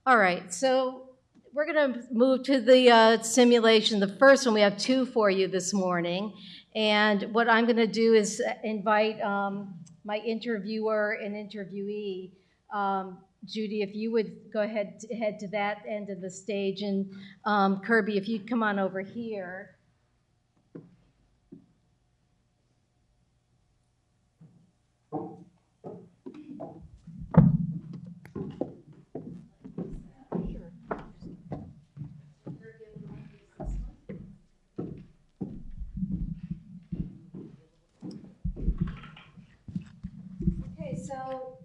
All right, so we're going to move to the simulation. The first one, we have two for you this morning. And what I'm going to do is invite my interviewer and interviewee. Judy, if you would go ahead head to that end of the stage, and Kirby, if you'd come on over here. So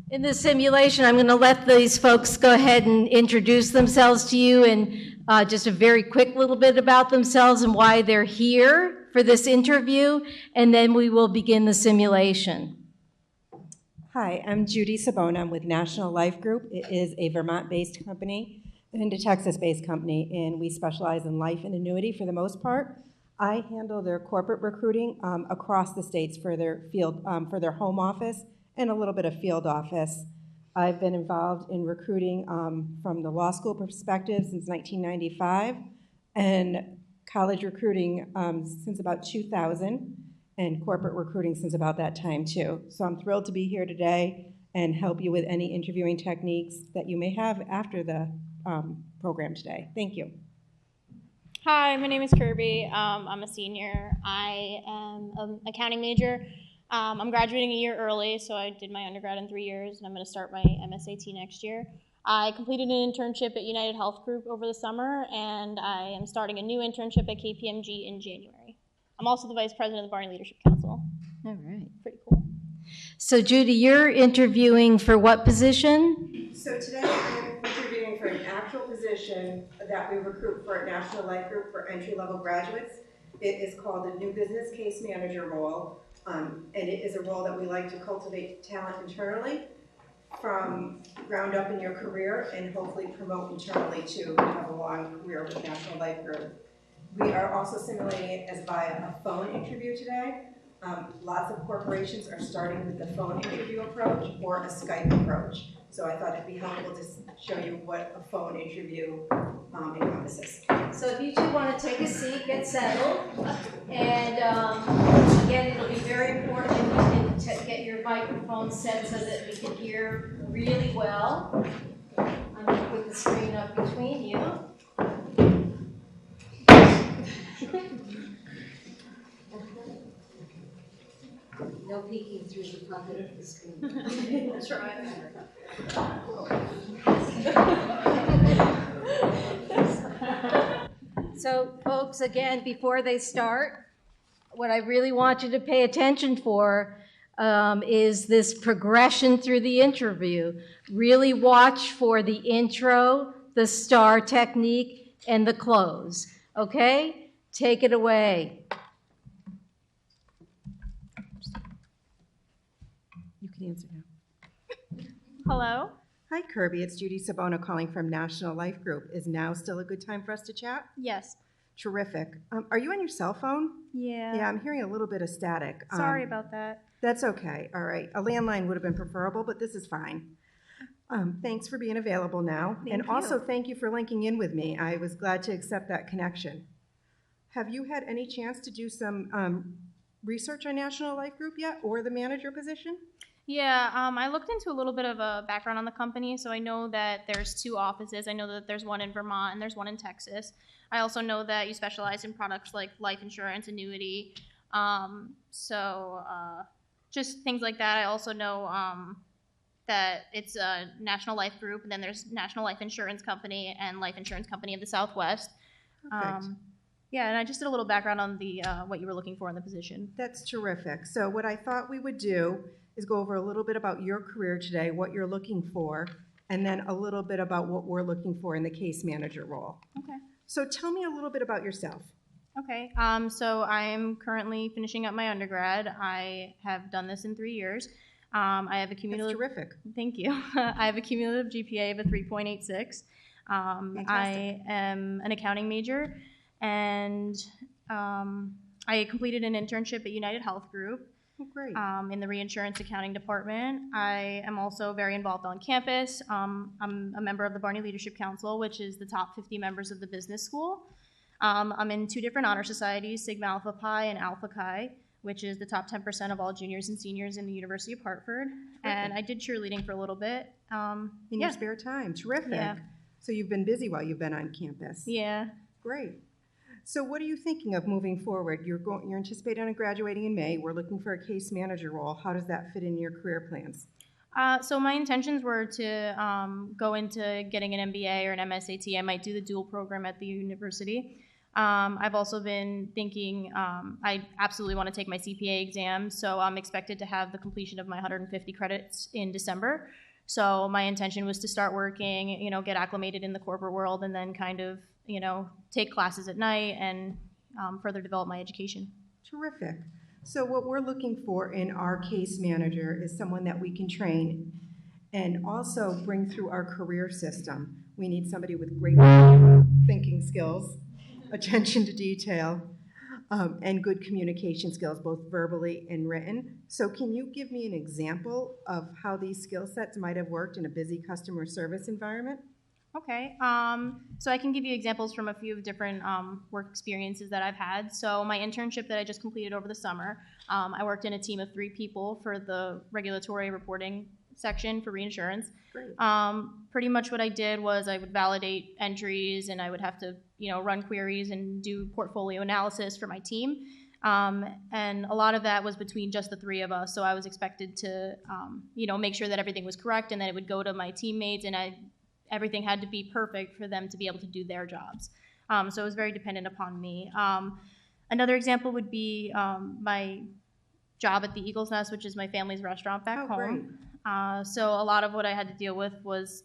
in this simulation, I'm going to let these folks go ahead and introduce themselves to you, and just a very quick little bit about themselves and why they're here for this interview, and then we will begin the simulation. Hi, I'm Judy Sabona. I'm with National Life Group. It is a Vermont-based company and a Texas-based company, and we specialize in life and annuity for the most part. I handle their corporate recruiting across the states for their field, for their home office and a little bit of field office. I've been involved in recruiting from the law school perspective since 1995 and college recruiting since about 2000 and corporate recruiting since about that time too. So I'm thrilled to be here today and help you with any interviewing techniques that you may have after the program today. Thank you. Hi, my name is Kirby. I'm a senior. I am an accounting major. I'm graduating a year early, so I did my undergrad in 3 years, and I'm going to start my MSAT next year. I completed an internship at United Health Group over the summer, and I am starting a new internship at KPMG in January. I'm also the vice president of the Barney Leadership Council. All right. Pretty cool. So Judy, you're interviewing for what position? So today I'm interviewing for an actual position that we recruit for at National Life Group for entry-level graduates. It is called the New Business Case Manager role, and it is a role that we like to cultivate talent internally from ground up in your career and hopefully promote internally to have a long career with National Life Group. We are also simulating it as via a phone interview today. Lots of corporations are starting with the phone interview approach or a Skype approach. So I thought it'd be helpful to show you what a phone interview encompasses. So if you two want to take a seat, get settled, and again, it'll be very important if you can get your microphone set so that we can hear really well. I'm going to put the screen up between you. No peeking through the pocket of the screen. We'll try. So, folks, again, before they start, what I really want you to pay attention for is this progression through the interview. Really watch for the intro, the STAR technique, and the close. Okay? Take it away. You can answer now. Hello. Hi, Kirby. It's Judy Sabona calling from National Life Group. Is now still a good time for us to chat? Yes. Terrific. Are you on your cell phone? Yeah. Yeah, I'm hearing a little bit of static. Sorry about that. That's okay. All right. A landline would have been preferable, but this is fine. Thanks for being available now. Thank you. Also, thank you for linking in with me. I was glad to accept that connection. Have you had any chance to do some research on National Life Group yet, or the manager position? Yeah, I looked into a little bit of a background on the company, so I know that there's 2 offices. I know that there's one in Vermont and there's one in Texas. I also know that you specialize in products like life insurance, annuity, just things like that. I also know that it's a National Life Group, and then there's National Life Insurance Company and Life Insurance Company of the Southwest. Perfect. Yeah, and I just did a little background on the what you were looking for in the position. That's terrific. So what I thought we would do is go over a little bit about your career today, what you're looking for, and then a little bit about what we're looking for in the case manager role. Okay. So tell me a little bit about yourself. Okay, so I'm currently finishing up my undergrad. I have done this in 3 years. I have a cumulative. That's terrific. Thank you. I have a cumulative GPA of a 3.86. I am an accounting major, and I completed an internship at United Health Group. Oh, great. in the reinsurance accounting department. I am also very involved on campus. I'm a member of the Barney Leadership Council, which is the top 50 members of the business school. I'm in 2 different honor societies, Sigma Alpha Pi and Alpha Chi, which is the top 10% of all juniors and seniors in the University of Hartford. And I did cheerleading for a little bit. In your spare time. Terrific. Yeah. So you've been busy while you've been on campus. Yeah. Great. So what are you thinking of moving forward? You're anticipating on graduating in May. We're looking for a case manager role. How does that fit in your career plans? So my intentions were to go into getting an MBA or an MSAT. I might do the dual program at the university. I've also been thinking I absolutely want to take my CPA exam, so I'm expected to have the completion of my 150 credits in December. So my intention was to start working, get acclimated in the corporate world, and then kind of, take classes at night and further develop my education. Terrific. So what we're looking for in our case manager is someone that we can train and also bring through our career system. We need somebody with great thinking skills, attention to detail, and good communication skills, both verbally and written. So can you give me an example of how these skill sets might have worked in a busy customer service environment? Okay, so I can give you examples from a few different work experiences that I've had. So my internship that I just completed over the summer, I worked in a team of 3 people for the regulatory reporting section for reinsurance. Great. Pretty much what I did was I would validate entries, and I would have to, run queries and do portfolio analysis for my team. And a lot of that was between just the 3 of us. So I was expected to, make sure that everything was correct, and then it would go to my teammates, and everything had to be perfect for them to be able to do their jobs. So it was very dependent upon me. Another example would be my job at the Eagle's Nest, which is my family's restaurant back home. Great. So a lot of what I had to deal with was,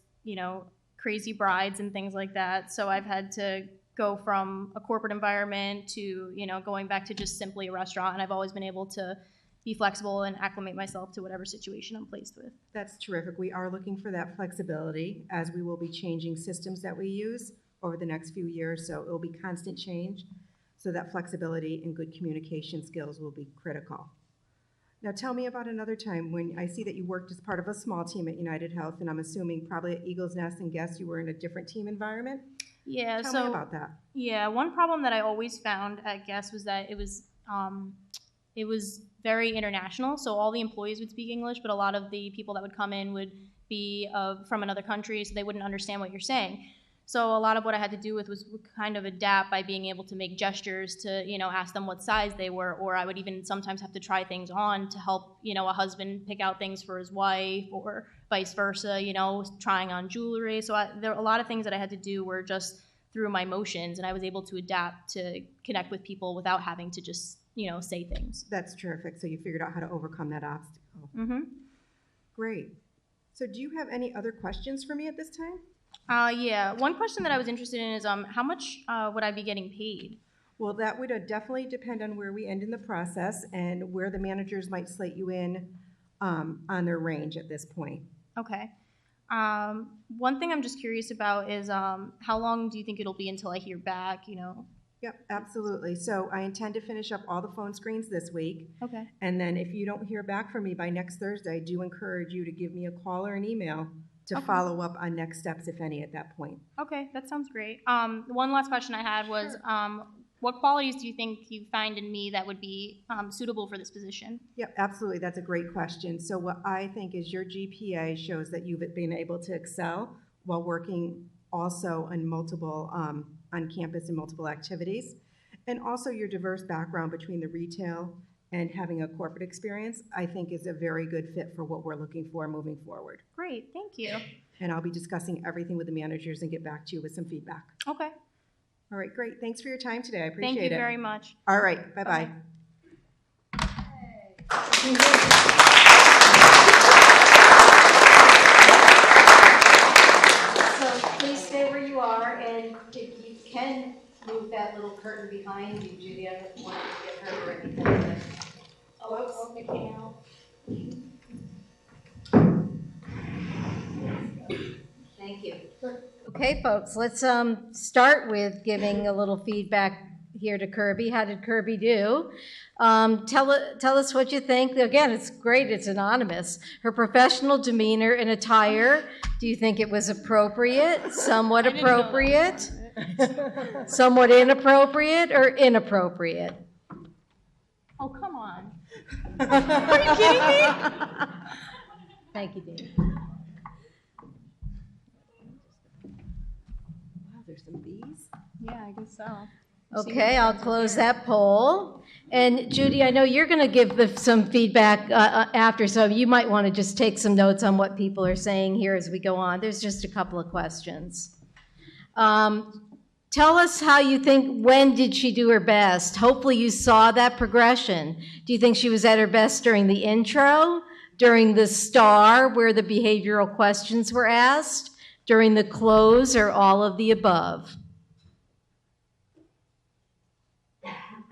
crazy brides and things like that. So I've had to go from a corporate environment to, going back to just simply a restaurant. And I've always been able to be flexible and acclimate myself to whatever situation I'm placed with. That's terrific. We are looking for that flexibility as we will be changing systems that we use over the next few years. So it will be constant change. So that flexibility and good communication skills will be critical. Now tell me about another time when I see that you worked as part of a small team at United Health, and I'm assuming probably at Eagle's Nest and Guess you were in a different team environment. Yeah. Tell me about that. Yeah, one problem that I always found at Guess was that it was very international. So all the employees would speak English, but a lot of the people that would come in would be from another country, so they wouldn't understand what you're saying. So a lot of what I had to do with was kind of adapt by being able to make gestures to, ask them what size they were, or I would even sometimes have to try things on to help, a husband pick out things for his wife, or vice versa, trying on jewelry. So there a lot of things that I had to do were just through my motions, and I was able to adapt to connect with people without having to just, say things. That's terrific. So you figured out how to overcome that obstacle. Mm-hmm. Great. So do you have any other questions for me at this time? Yeah, one question that I was interested in is how much would I be getting paid? Well, that would definitely depend on where we end in the process and where the managers might slate you in on their range at this point. Okay. One thing I'm just curious about is how long do you think it'll be until I hear back, Yep, absolutely. So I intend to finish up all the phone screens this week. Okay. And then if you don't hear back from me by next Thursday, I do encourage you to give me a call or an email to follow up on next steps, if any, at that point. Okay, that sounds great. One last question I had was, what qualities do you think you find in me that would be suitable for this position? Yep, absolutely. That's a great question. So what I think is your GPA shows that you've been able to excel while working also on multiple, on campus and multiple activities. And also your diverse background between the retail and having a corporate experience, I think is a very good fit for what we're looking for moving forward. Great, thank you. And I'll be discussing everything with the managers and get back to you with some feedback. Okay. All right, great. Thanks for your time today. I appreciate it. Thank you very much. All right, bye-bye. So please stay where you are, and if you can move that little curtain behind you, Judy, I don't want you to get hurt or anything. Oh, it came out. Thank you. Okay, folks, let's start with giving a little feedback here to Kirby. How did Kirby do? Tell us what you think. Again, it's great. It's anonymous. Her professional demeanor and attire. Do you think it was appropriate, somewhat appropriate, somewhat inappropriate, or inappropriate? Oh, come on. Are you kidding me? Thank you, Dean. Wow, there's some bees. Yeah, I guess so. Okay, I'll close that poll. And Judy, I know you're going to give some feedback after, so you might want to just take some notes on what people are saying here as we go on. There's just a couple of questions. Tell us how you think, when did she do her best? Hopefully you saw that progression. Do you think she was at her best during the intro, during the star where the behavioral questions were asked, during the close, or all of the above?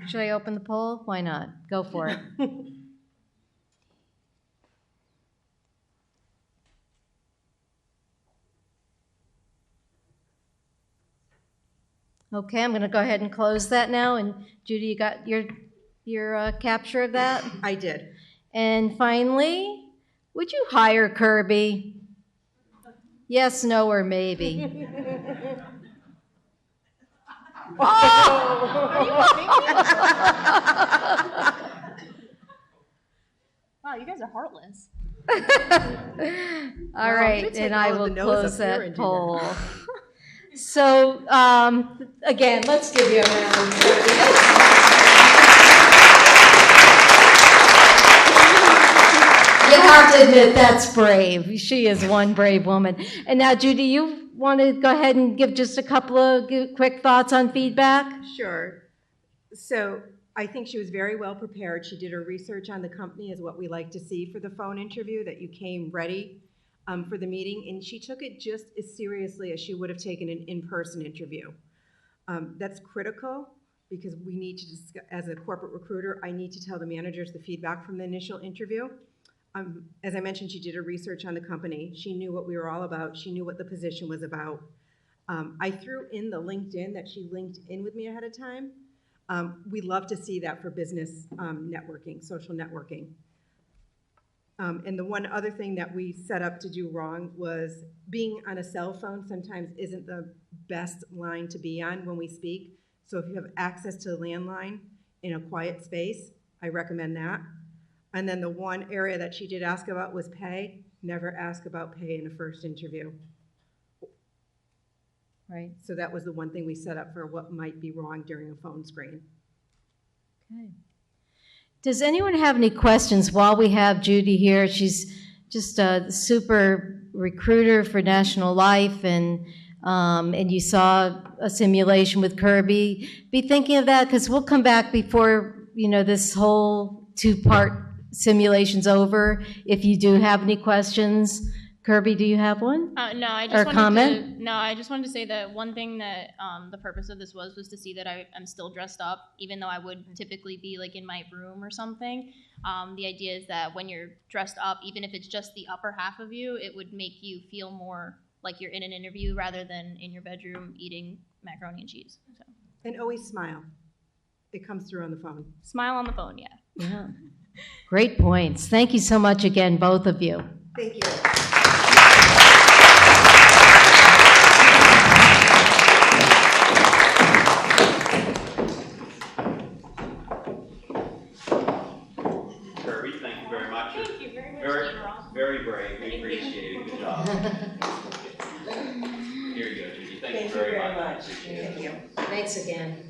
Should I open the poll? Why not? Go for it. Okay, I'm going to go ahead and close that now. And Judy, you got your capture of that? I did. And finally, would you hire Kirby? Yes, no, or maybe. Wow, you guys are heartless. All right, and I will close that poll. So, again, let's give you a round. You have to admit, that's brave. She is one brave woman. And now, Judy, you want to go ahead and give just a couple of quick thoughts on feedback? Sure. So I think she was very well prepared. She did her research on the company, is what we like to see for the phone interview, that you came ready for the meeting, and she took it just as seriously as she would have taken an in-person interview. That's critical because we need to discuss, as a corporate recruiter, I need to tell the managers the feedback from the initial interview. As I mentioned, she did her research on the company. She knew what we were all about. She knew what the position was about. I threw in the LinkedIn that she linked in with me ahead of time. We love to see that for business networking, social networking. And the one other thing that we set up to do wrong was being on a cell phone sometimes isn't the best line to be on when we speak. So if you have access to the landline in a quiet space, I recommend that. And then the one area that she did ask about was pay. Never ask about pay in a first interview. Right. So that was the one thing we set up for what might be wrong during a phone screen. Okay. Does anyone have any questions while we have Judy here? She's just a super recruiter for National Life, and you saw a simulation with Kirby. Be thinking of that, because we'll come back before this whole two-part simulation's over. If you do have any questions, Kirby, do you have one? No, I just wanted to say that one thing that the purpose of this was to see that I'm still dressed up, even though I would typically be like in my room or something. The idea is that when you're dressed up, even if it's just the upper half of you, it would make you feel more like you're in an interview rather than in your bedroom eating macaroni and cheese. So. And always smile. It comes through on the phone. Smile on the phone, yeah. Yeah. Great points. Thank you so much again, both of you. Thank you. Kirby, thank you very much. Thank you very much. Very brave. We appreciate it. Good job. Here you go, Judy. Thank you very much. Thank you. Thanks again.